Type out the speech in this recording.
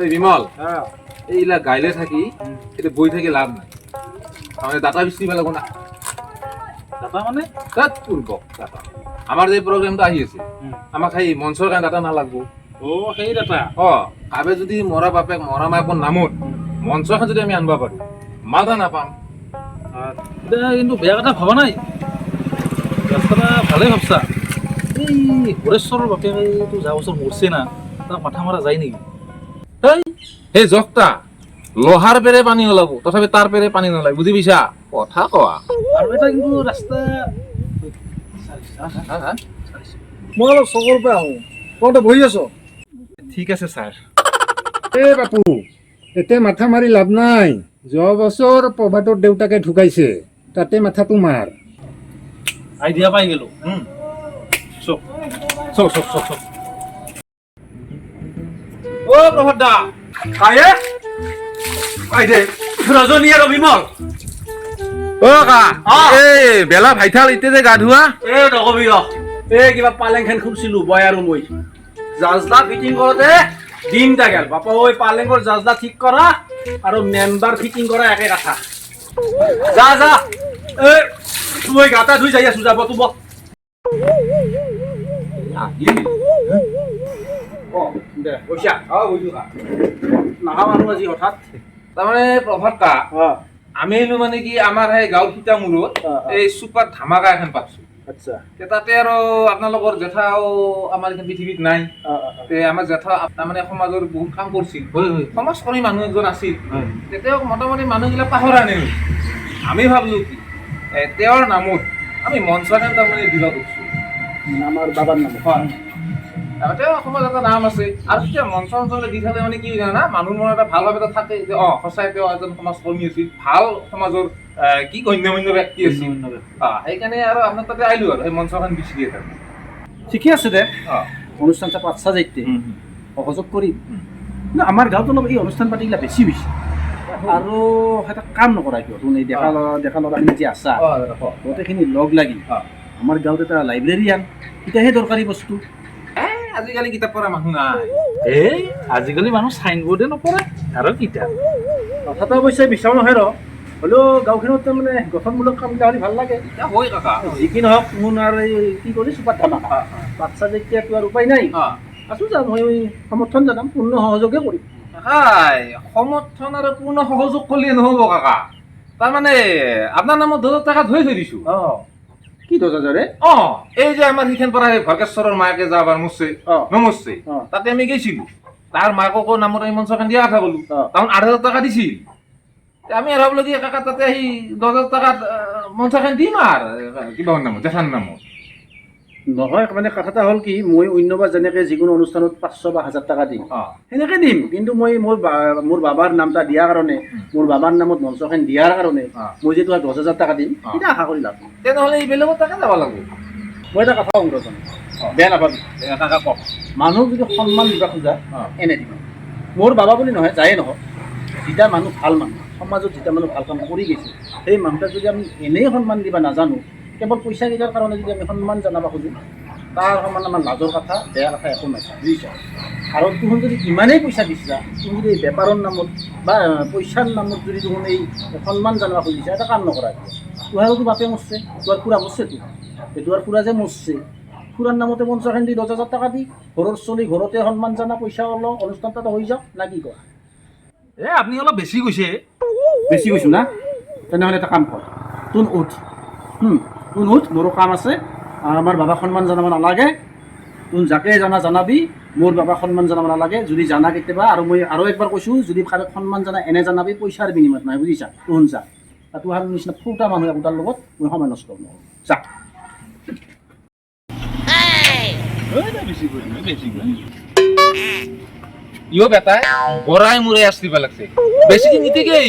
এই বিমল এইলা গাইলে থাকি এটা বই থেকে লাভ নাই আমাদের দাতা বিস্তি লাগবো না দাতা মানে তাত পূর্ব দাতা আমার যে প্রোগ্রামটা আহি আছে আমাক সেই মঞ্চৰ কাৰণে দাতা নালাগবো ও সেই দাতা কাবে যদি মৰা বাপেক মৰা মাকৰ নামত মঞ্চখন যদি আমি আনবা পাৰো মাথা নাপাম এটা কিন্তু বেয়া কথা ভবা নাই ৰাস্তাটা ভালেই ভাবছা এই হৰেশ্বৰৰ বাপেকেতো যোৱা বছৰ মৰছে না তাক মাথা মাৰা যায় নেকি সেই জকটা লোহাৰ পেৰে পানী ওলাব তথাপি তাৰ পেৰে পানী নলায় বুজি পাইছা কথা কোৱা আৰু এটা কিন্তু ৰাস্তা মই অলপ চকৰ পৰা আহোঁ তহঁতে বহি আছ ঠিক আছে ছাৰ এ বাপু এতিয়া মাথা মাৰি লাভ নাই যোৱা বছৰ প্ৰভাতৰ দেউতাকে ঢুকাইছে তাতে মাথাটো মাৰ আইডিয়া পাই গেলো চক চক চক চক চক ও প্ৰভাত দা কায়ে আইদে ৰজনী আৰু বিমল ও কা এই বেলা ভাইঠাল ইতে যে গা ধোৱা এই নকবি এই কিবা পালেংখন খুবছিলো বয় আৰু মই জাজলা ফিটিং কৰোতে দিনটা গেল বাপা ওই পালেংৰ জাজলা ঠিক কৰা আৰু মেম্বাৰ ফিটিং কৰা একে কথা যা যা এই মই গাটা ধুই যাই আছো যাব তুব নাহা মানুহ আজি হঠাৎ তাৰমানে প্ৰভাত দা আমি এলো মানে কি আমাৰ সেই গাঁৱৰ সীতামূৰত এই চুপাৰ ধামাকা এখন পাতছো আচ্ছা তাতে আৰু আপোনালোকৰ জেঠাও আমাৰ এখন পৃথিৱীত নাই আমাৰ জেঠা তাৰমানে সমাজৰ বহুত কাম কৰিছিল সমাজকৰ্মী মানুহ এজন আছিল তেওঁ মোটামুটি মানুহবিলাক পাহৰা নাই আমি ভাবিলো কি তেওঁৰ নামত আমি মঞ্চ এখন তাৰমানে দিবা কৰিছো আমাৰ বাবাৰ নাম তেওঁ সমাজ এটা নাম আছে আৰু তেতিয়া মঞ্চ অঞ্চললৈ দি থাকলে মানে কি জানা মানুহ মনত এটা ভাল ভাৱ এটা থাকে যে সঁচাই তেওঁ এজন সমাজকৰ্মী আছিল ভাল সমাজৰ কি গণ্যমান্য ব্যক্তি আছিল সেইকাৰণে আৰু আপোনাৰ তাতে আহিলো আৰু সেই মঞ্চখন বিচাৰি এটা ঠিকে আছে দে অনুষ্ঠানটা পাতছা যাইতে সহযোগ কৰিম কিন্তু আমাৰ গাঁৱত অলপ এই অনুষ্ঠান পাতিগিলা বেছি হৈছে আৰু এটা কাম নকৰা কিয় তুমি ডেকা ল'ৰাখিনি যে আছা গোটেইখিনি লগ লাগি আমাৰ গাঁৱত এটা লাইব্ৰেৰী আন তেতিয়াহে দৰকাৰী বস্তু আজিকালি কিতাপ পঢ়া মানুহ নাই আজিকালি মানুহ চাইনবোৰ্ডে নপঢ়ে আৰু কিতাপ কথাটো অৱশ্যে বিচাৰো নহয় হ'লেও গাঁওখনত তাৰমানে গঠনমূলক কামবিলাক হ'লে ভাল লাগে হয় কাকা যি কি নহওক মোৰ আৰু এই কি কৰি চুপাৰ ধামাকা বাচ্চা যেতিয়াতো আৰু উপায় নাই আছো যা মই সমৰ্থন জনাম পূৰ্ণ সহযোগে কৰিম সমৰ্থন আৰু পূৰ্ণ সহযোগ কৰিলে নহ'ব কাকা তাৰমানে আপোনাৰ নামত 10,000 টকা ধৰি থৈ দিছো কি 10,000 এই যে আমাৰ সিখন পৰা ভকেশ্বৰৰ মাকে যাবাৰ মৰছে নমৰছে তাতে আমি গৈছিলো তাৰ মাককো নামত আমি মঞ্চখন দিয়া কথা ক'লো কাৰণ 8,000 টকা দিছিল আমি আৰু ভাবিলো কি কাকা তাতে সেই 10,000 টকাত মঞ্চখন দিম আৰু কিবাৰ নামত জেঠাৰ নামত নহয় মানে কথা এটা হ'ল কি মই অন্যবাৰ যেনেকৈ যিকোনো অনুষ্ঠানত 500 বা 1,000 টকা দিম সেনেকৈ দিম কিন্তু মই মোৰ বাবাৰ নামটা দিয়াৰ কাৰণে মোৰ বাবাৰ নামত মঞ্চখন দিয়াৰ কাৰণে মই যিটো 10,000 টকা দিম সেইটো আশা কৰি লাভ তেনেহ'লে এই বেলেগৰ টকা যাব লাগিব মই এটা কথা কওঁ ৰজন বেয়া নাপাবি কাকা কওক মানুহক যদি সন্মান দিব খোজা এনে দিব মোৰ বাবা বুলি নহয় যায়ে নহওক যেতিয়া মানুহ ভাল মানুহ সমাজত যেতিয়া মানুহ ভাল কাম কৰি গৈছে সেই মানুহটাক যদি আমি এনেই সন্মান দিব নাজানো কেৱল পইচা কেইটাৰ কাৰণে যদি আমি সন্মান জনাব খোজোঁ তাৰ সমান আমাৰ লাজৰ কথা বেয়া কথা একো নাই বুজিছা আৰু তুমি যদি ইমানেই পইচা দিছা তুমি যদি বেপাৰৰ নামত বা পইচাৰ নামত যদি তুমি এই সন্মান জনাব খুজিছা এটা কাম নকৰা তোহাৰোতো বাপে মৰছে তোহাৰ খুৰা মৰছেতো তোহাৰ খুৰা যে মৰছে খুৰাৰ নামতে মঞ্চখন দি 10,000 টকা দি ঘৰৰ চলি ঘৰতে সন্মান জনা পইচা অলপ অনুষ্ঠানটো হৈ যাওক না কি কোৱা আপুনি অলপ বেছি কৈছে না তেনেহ'লে এটা কাম কৰ তোন উঠ তোন উঠ মোৰো কাম আছে আমাৰ বাবাক সন্মান জনাব নালাগে তোন যাকে জনাবি মোৰ বাবাক সন্মান জনাব নালাগে যদি জানা কেতিয়াবা আৰু মই আৰু একবাৰ কৈছোঁ যদি কাৰোবাক সন্মান জনা এনে জনাবি পইচাৰ বিনিময়ত নাই বুজিছা তোন যা তোহাৰ নিচিনা ফুটা মানুহ একোটাৰ লগত মই সময় নষ্ট নকৰোঁ যা ইও বেটাই গৰাই মূৰে আছ দিব লাগছে বেছি দিন নিতেগেই